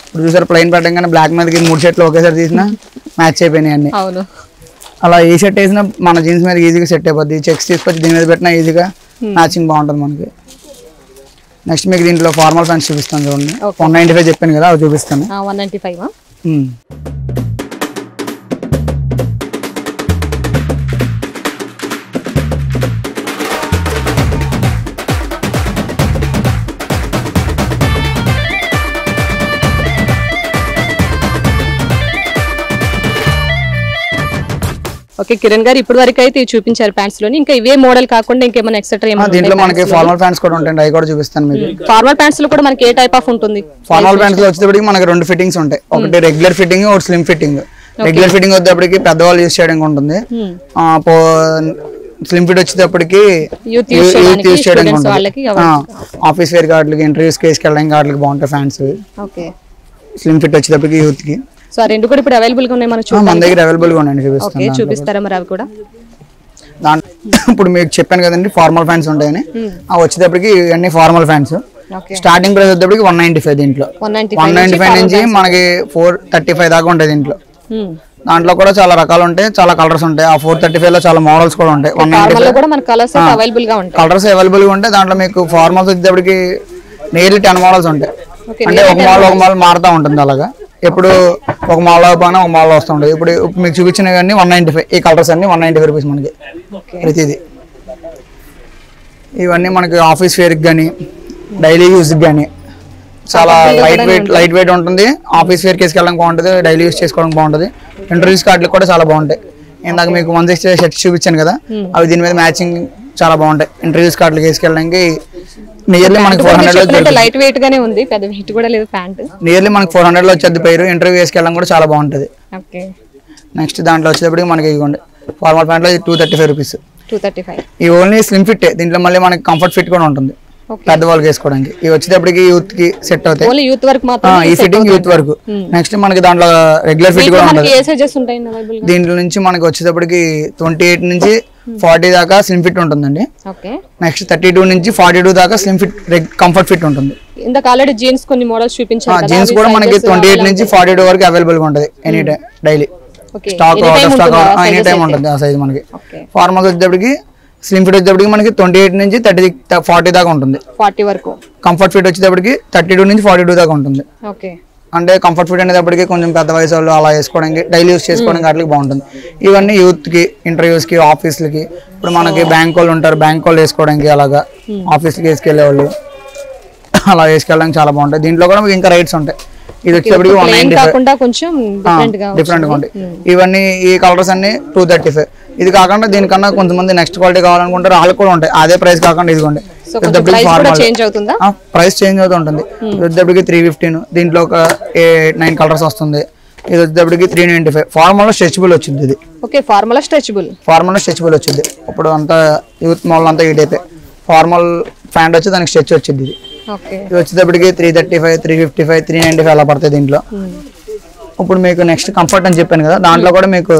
ఇప్పుడు చూసారు ప్లెయిన్ పెట్టగానే బ్లాక్ మీదకి 3 షర్ట్లు ఒకేసారి తీసినా మ్యాచ్ అయిపోయినాయి అన్ని. అలా ఏ షర్ట్ వేసినా మన జీన్స్ మీద ఈజీగా సెట్ అయిపోద్ది. చెక్స్ తీసుకొచ్చి దీని మీద పెట్టినా ఈజీగా మ్యాచింగ్ బాగుంటుంది మనకి. నెక్స్ట్ మీకు దీంట్లో ఫార్మల్ ప్యాంట్స్ చూపిస్తాను చూడండి. 195 చెప్పాను కదా, అవి చూపిస్తాను. 195. ఓకే కిరణ్ గారు, ఇప్పటి వరకు అయితే చూపించారు ప్యాంట్స్ లోని. ఇంకా ఇవే మోడల్ కాకుండా ఇంకేమైనా ఎక్సెట్రా ఏమైనా దీంట్లో మనకి ఫార్మల్ ప్యాంట్స్ కూడా ఉంటాయి. అవి కూడా చూపిస్తాను మీకు. ఫార్మల్ ప్యాంట్స్ లో కూడా మనకి ఏ టైప్ ఆఫ్ ఉంటుంది? ఫార్మల్ ప్యాంట్స్ లో వచ్చేటప్పటికి మనకి 2 ఫిట్టింగ్స్ ఉంటాయి. ఒకటి రెగ్యులర్ ఫిట్టింగ్, ఒకటి స్లిమ్ ఫిట్టింగ్. రెగ్యులర్ ఫిట్టింగ్ వచ్చేటప్పటికి పెద్దవాళ్ళు యూస్ చేయడానికి ఉంటుంది. స్లిమ్ ఫిట్ వచ్చేటప్పటికి యూత్ యూస్ చేయడానికి ఉంటుంది. ఆఫీస్ వేర్ గార్డ్లకి, ఇంటర్వ్యూస్ కేసుకి వెళ్ళడానికి గార్డ్లకి బాగుంటాయి ఫ్యాన్స్. స్లిమ్ ఫిట్ వచ్చేటప్పటికి యూత్ కి. సో రెండు కూడా ఇప్పుడు అవైలబుల్ గా ఉన్నాయి మన దగ్గర అవైలబుల్ గా ఉన్నాయి. చూపిస్తారా మరి అవి కూడా? ఇప్పుడు మీకు చెప్పాను కదండి ఫార్మల్ ఫ్యాన్స్ ఉంటాయని. వచ్చేటప్పటికి ఇవన్నీ ఫార్మల్ ఫ్యాన్స్. స్టార్టింగ్ ప్రైస్ వచ్చేటప్పటికి 195. దీంట్లో 195 నుంచి మనకి 435 దాకా ఉంటాయి. దీంట్లో దాంట్లో కూడా చాలా రకాలు ఉంటాయి, చాలా కలర్స్ ఉంటాయి. ఆ 435 లో చాలా మోడల్స్ కూడా ఉంటాయి. కలర్స్ అవైలబుల్ గా ఉంటాయి. దాంట్లో మీకు ఫార్మల్స్ వచ్చేటప్పటికి నియర్లీ 10 మోడల్స్ ఉంటాయి. అంటే ఒక మోడల్ మారుతూ ఉంటుంది. అలాగా ఎప్పుడు ఒక మాల్ పైన ఒక మాల్ వస్తుంటది. ఇప్పుడు మీకు చూపించినవన్నీ 195. ఈ కలర్స్ అన్ని 195 రూపీస్ మనకి ప్రతిదీ. ఇవన్నీ మనకి ఆఫీస్ వేర్కి కానీ డైలీ యూస్కి కానీ చాలా లైట్ వెయిట్ ఉంటుంది. ఆఫీస్ వేర్కి వేసుకెళ్ళడానికి బాగుంటుంది, డైలీ యూస్ చేసుకోవడానికి బాగుంటుంది. ఇంటర్వ్యూస్ కార్డులు కూడా చాలా బాగుంటాయి. ఇందాక మీకు 160 షర్ట్స్ చూపించాను కదా, అవి దీని మీద మ్యాచింగ్ చాలా బాగుంటాయి. ఇంటర్వ్యూస్ కార్డులు వేసుకెళ్ళడానికి నియర్లీ మనకి 400 లైట్ వెయిట్ గానే ఉంది, పెద్ద వెయిట్ కూడా లేదు ప్యాంట్. నియర్లీ మనకి 400 లో వచ్చేది పేరు. ఇంటర్వ్యూ వేసుకెళ్ళడం కూడా చాలా బాగుంటది. నెక్స్ట్ దాంట్లో వచ్చేటప్పటికి మనకి ఇవ్వండి ఫార్మల్ ప్యాంట్ లో 235 రూపీస్. 235 ఈ ఓన్లీ స్లిమ్ ఫిట్. దీంట్లో మళ్ళీ మనకి కంఫర్ట్ ఫిట్ కూడా ఉంటుంది పెద్దవాళ్ళకి వేసుకోవడానికి. ఇవి వచ్చేటప్పటికి యూత్ కి సెట్ అవుతాయి. ఈ ఫిట్టింగ్ యూత్ వరకు. నెక్స్ట్ మనకి దాంట్లో రెగ్యులర్ ఫిట్ కూడా ఉంటుంది. దీంట్లో నుంచి మనకి వచ్చేటప్పటికి 28 నుంచి 40 దాకా స్లిమ్ ఫిట్ ఉంటుందండి. నెక్స్ట్ 32 నుంచి 42 దాకా స్లిమ్ ఫిట్ కంఫర్ట్ ఫిట్ ఉంటుంది. జీన్స్ కొన్ని మోడల్స్ చూపించారు. జీన్స్ కూడా మనకి 28 నుంచి 42 వరకు అవైలబుల్ గా ఉంటుంది. Any time daily stock any time ఉంటుంది ఆ సైజ్ మనకి. ఫార్మల్స్ వచ్చేటప్పటికి స్లిమ్ ఫిట్ వచ్చేటప్పటికి మనకి 28 నుంచి 40 దాకా ఉంటుంది. 40 వరకు. కంఫర్ట్ ఫిట్ వచ్చేటప్పటికి 32 నుంచి 42 దాకా ఉంటుంది. అంటే కంఫర్ట్ ఫిట్ అనేటప్పటికి కొంచెం పెద్ద వయసు వాళ్ళు అలా వేసుకోవడానికి, డైలీ యూస్ చేసుకోవడానికి వాటికి బాగుంటుంది. ఇవన్నీ యూత్ కి, ఇంటర్వ్యూస్ కి, ఆఫీస్లకి. ఇప్పుడు మనకి బ్యాంక్ వాళ్ళు ఉంటారు, బ్యాంక్ వాళ్ళు వేసుకోవడానికి అలాగా ఆఫీస్కి వేసుకెళ్లే వాళ్ళు అలా వేసుకెళ్ళడానికి చాలా బాగుంటాయి. దీంట్లో కూడా మీకు ఇంకా రైట్స్ ఉంటాయి. ఇది వచ్చేటప్పటికి 195 డిఫరెంట్ గా ఉంటాయి. ఇవన్నీ ఈ కలర్స్ అన్ని 235. ఇది కాకుండా దీనికన్నా కొంతమంది నెక్స్ట్ క్వాలిటీ కావాలనుకుంటారు, వాళ్ళు కూడా ఉంటాయి. అదే ప్రైస్ కాకుండా ఇదిగోండి ప్రైస్ చేంజ్ అవుతూ ఉంటుంది. ఇది వచ్చేటప్పటికి 315. దీంట్లో ఒక 8-9 కలర్స్ వస్తుంది. ఇది వచ్చేటప్పటికి 395. ఫార్మల్ స్ట్రెచబుల్ వచ్చింది. ఇది ఫార్మల్ స్ట్రెచబుల్ వచ్చింది. ఇప్పుడు అంతా యూత్ మోడల్ అంతా ఈ టైపే. ఫార్మల్ ప్యాంట్ వచ్చి దానికి స్ట్రెచ్ వచ్చింది. ఇది వచ్చేటప్పటికి 335, 355, 395 అలా పడతాయి దీంట్లో. ఇప్పుడు మీకు నెక్స్ట్ కంఫర్ట్ అని చెప్పాను కదా, దాంట్లో కూడా మీకు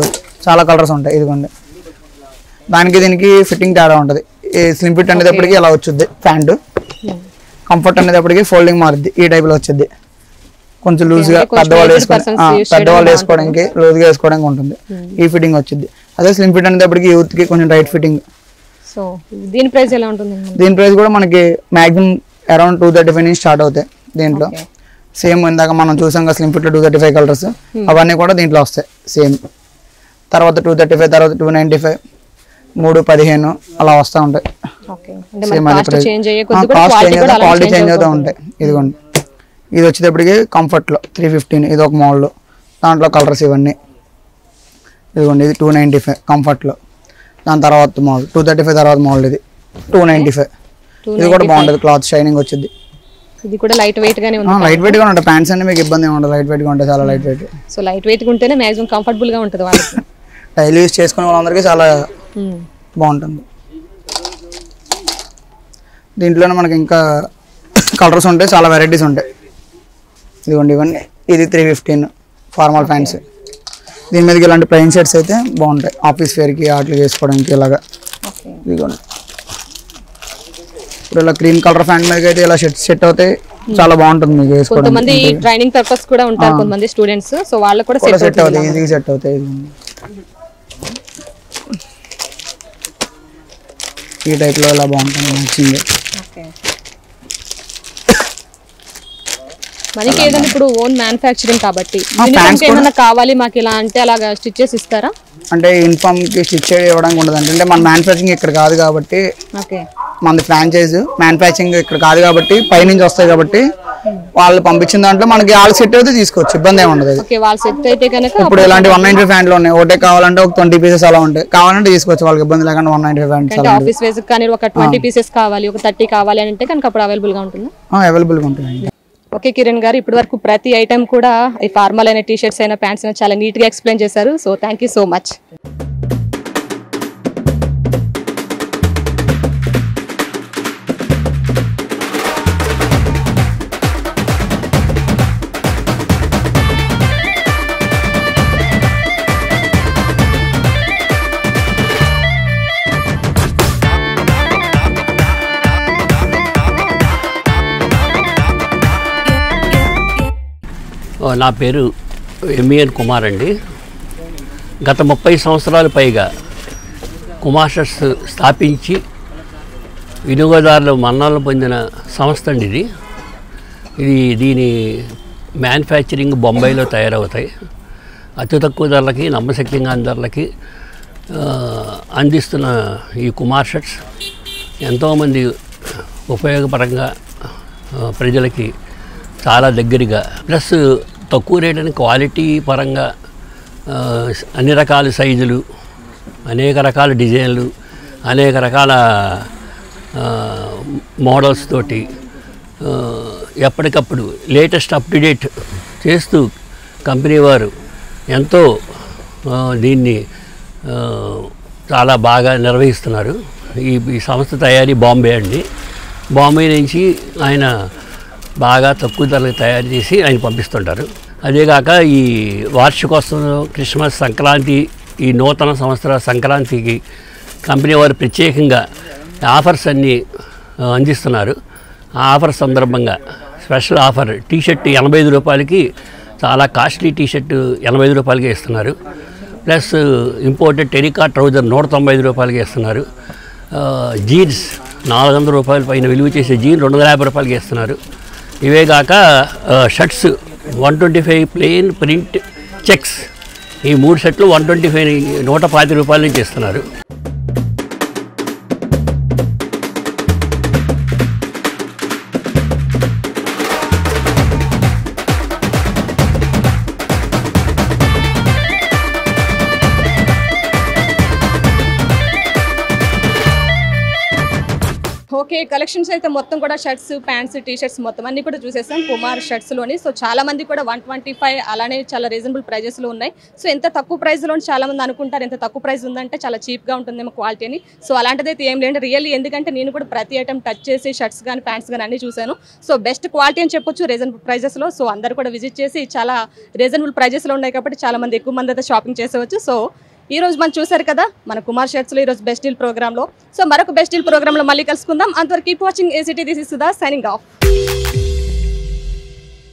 చాలా కలర్స్ ఉంటాయి. ఇదిగోండి దానికి దీనికి ఫిట్టింగ్ తేడా ఉంటుంది. ఈ స్లిమ్ ఫిట్ అనేటప్పటికి ఇలా వచ్చింది ప్యాంటు. కంఫర్ట్ అనేటప్పటికి ఫోల్డింగ్ మారుద్ది, ఈ టైప్ లో వచ్చింది. కొంచెం లూజ్ గా పెద్దవాళ్ళు వేసుకోవడానికి లూజ్ గా వేసుకోవడానికి ఉంటుంది. ఈ ఫిట్టింగ్ వచ్చింది. అదే స్లిమ్ ఫిట్ అనేటప్పటికి యూత్ కి కొంచెం టైట్ ఫిట్టింగ్. సో దీని ప్రైస్ ఎలా ఉంటుంది? దీని ప్రైస్ కూడా మనకి మాక్సిమం అరౌండ్ 235 నుంచి స్టార్ట్ అవుతాయి. దీంట్లో సేమ్ ఇందాక మనం చూసాం కదా స్లిమ్ ఫిట్లో 235 కలర్స్, అవన్నీ కూడా దీంట్లో వస్తాయి సేమ్. తర్వాత 235, తర్వాత 295, 315 అలా వస్తూ ఉంటాయి. కాస్ట్ చేంజ్ క్వాలిటీ చేంజ్ అవుతూ ఉంటాయి. ఇదిగోండి, ఇది వచ్చేటప్పటికి కంఫర్ట్లో 315, ఇది ఒక మోడల్, దాంట్లో కలర్స్ ఇవన్నీ. ఇదిగోండి, ఇది 295 కంఫర్ట్లో. దాని తర్వాత మోడల్ 235, తర్వాత మోడల్ ఇది 295. ఇది కూడా బాగుంటుంది, క్లాత్ షైనింగ్ వచ్చింది. ఇది కూడా లైట్ వెయిట్ గానే ఉంది. లైట్ వెయిట్ గా ఉంటాయి ప్యాంట్స్ అన్ని, మీకు ఇబ్బంది ఉండదు. లైట్ వెయిట్ గా ఉంటాయి, చాలా light weight. So light weight గా ఉంటేనే మాక్సిమం కంఫర్టబుల్ గా ఉంటుంది వాళ్ళకి. డైలీ యూస్ చేసుకునే వాళ్ళందరికీ చాలా బాగుంటుంది. దీంట్లోనే మనకి ఇంకా కలర్స్ ఉంటాయి, చాలా వెరైటీస్ ఉంటాయి. ఇదిగోండి, ఇవన్నీ ఇది 315 ఫార్మల్ ప్యాంట్స్. దీని మీదకి ఇలాంటి ప్లెయిన్ షర్ట్స్ అయితే బాగుంటాయి ఆఫీస్ వేర్కి వాటికి వేసుకోవడానికి ఇలాగా. ఇదిగోండి, ఇప్పుడు ఇలా క్రీమ్ కలర్ ప్యాంట్ మీద అయితే ఇలా సెట్ అవుతాయి, చాలా బాగుంటుంది మీకు వేసుకోవడానికి. కొంతమంది ట్రైనింగ్ పర్పస్ కూడా ఉంటారు, కొంతమంది స్టూడెంట్స్, సో వాళ్ళకి కూడా సెట్ అవుతాయి, ఈజీగా సెట్ అవుతాయి. ఈ టైప్ లో ఇలా బాగుంటుంది, నచ్చింది. మనకి ఏదైనా ఇప్పుడు ఓన్ మ్యానుఫ్యాక్చరింగ్ కాబట్టి ఏమన్నా కావాలి మాకు ఇలా అంటే అలాగా స్టిచ్ చేసి ఇస్తారా? అంటే యూనిఫామ్ కి స్టిచ్ చేయడానికి ఉండదు, అంటే మన మ్యానుఫ్యాక్చరింగ్ ఇక్కడ కాదు కాబట్టి, మనది ఫ్రాంచైజ్ మ్యానుఫ్యాక్చరింగ్ ఇక్కడ కాదు కాబట్టి పైనుంచి వస్తాయి కాబట్టి వాళ్ళు పంపించిన దాంట్లో మనకి వాళ్ళ సెట్ అయితే తీసుకోవచ్చు, ఇబ్బంది ఏమి ఉండదు. ఇప్పుడు ఇలాంటి 195 ఫ్యాంట్లు ఉన్నాయి, ఒకటే కావాలంటే ఒక 20 పీసెస్ అలా ఉంటాయి, కావాలంటే తీసుకోవచ్చు, వాళ్ళకి ఇబ్బంది లేకుండా 195 ఫ్యాంట్స్. ఆఫీస్ వేస్ కానీ ఒక 20 పీసెస్ కావాలి, ఒక 30 కావాలి అంటే కనుక అప్పుడు అవైలబుల్ గా ఉంటుంది. అవైలబుల్ గా ఉంటుంది. ఓకే కిరణ్ గారు, ఇప్పటి వరకు ప్రతి ఐటమ్ కూడా ఈ ఫార్మల్ అయిన టీ షర్ట్స్ అయినా ప్యాంట్స్ అయినా చాలా నీట్ గా ఎక్స్ప్లెయిన్ చేశారు. So thank you so much. నా పేరు ఎంఈఎన్ కుమార్ అండి. గత 30 సంవత్సరాలు పైగా కుమార్ షర్ట్స్ స్థాపించి వినియోగదారుల మన్ననలు పొందిన సంస్థ అండి ఇది. దీని మ్యానుఫ్యాక్చరింగ్ బొంబాయిలో తయారవుతాయి. అతి తక్కువ ధరలకి, నమ్మశక్యంగా ధరలకి అందిస్తున్న ఈ కుమార్ షర్ట్స్ ఎంతోమంది ఉపయోగపరంగా ప్రజలకి చాలా దగ్గరగా, ప్లస్ తక్కువ రేట్ అని క్వాలిటీ పరంగా అన్ని రకాల సైజులు, అనేక రకాల డిజైన్లు, అనేక రకాల మోడల్స్ తోటి ఎప్పటికప్పుడు లేటెస్ట్ అప్ టు డేట్ చేస్తూ కంపెనీ వారు ఎంతో దీన్ని చాలా బాగా నిర్వహిస్తున్నారు. ఈ సంస్థ తయారీ బాంబే అండి. బాంబే నుంచి ఆయన బాగా తక్కువ ధరలకు తయారు చేసి ఆయన పంపిస్తుంటారు. అదేగాక ఈ వార్షికోత్సవం, క్రిస్మస్, సంక్రాంతి, ఈ నూతన సంవత్సర సంక్రాంతికి కంపెనీ వారు ప్రత్యేకంగా ఆఫర్స్ అన్నీ అందిస్తున్నారు. ఆ ఆఫర్ సందర్భంగా స్పెషల్ ఆఫర్ టీషర్ట్ 85 రూపాయలకి, చాలా కాస్ట్లీ టీషర్ట్ 85 రూపాయలకి ఇస్తున్నారు. ప్లస్ ఇంపోర్టెడ్ టెరికా ట్రౌజర్ 195 రూపాయలకి ఇస్తున్నారు. జీన్స్ 400 రూపాయల పైన విలువ చేసే జీన్ 250 రూపాయలకి ఇస్తున్నారు. ఇవే కాక షర్ట్స్ 125 ప్లెయిన్ ప్రింట్ చెక్స్, ఈ 3 షర్ట్లు 125 120 రూపాయల నుంచి ఇస్తున్నారు. ఓకే, కలెక్షన్స్ అయితే మొత్తం కూడా షర్ట్స్, ప్యాంట్స్, టీ షర్ట్స్ మొత్తం అన్ని కూడా చూసేసాం కుమార్ షర్ట్స్లోని. సో చాలా మంది కూడా 125 అలానే చాలా రీజనబుల్ ప్రైజెస్లో ఉన్నాయి. సో ఎంత తక్కువ ప్రైస్లో చాలా మంది అనుకుంటారు, ఎంత తక్కువ ప్రైస్ ఉందంటే చాలా చీప్గా ఉంటుందేమో క్వాలిటీ అని. సో అలాంటిది అయితే ఏం లేదు రియల్లీ, ఎందుకంటే నేను కూడా ప్రతి ఐటమ్ టచ్ చేసి షర్ట్స్ కానీ ప్యాంట్స్ కానీ అన్ని చూశాను. సో బెస్ట్ క్వాలిటీ అని చెప్పొచ్చు రీజనబుల్ ప్రైజెస్లో. సో అందరూ కూడా విజిట్ చేసి చాలా రీజనబుల్ ప్రైజెస్లో ఉన్నాయి కాబట్టి చాలా మంది ఎక్కువ మంది అయితే షాపింగ్ చేసేవచ్చు. సో ఈ రోజు మనం చూసారు కదా మన కుమార్ షర్ట్స్లో ఈరోజు బెస్ట్ డీల్ ప్రోగ్రాంలో. సో మరొక బెస్ట్ డీల్ ప్రోగ్రాంలో మళ్ళీ కలుసుకుందాం. అంతవరకు keep watching ACT. This is Sudha signing off.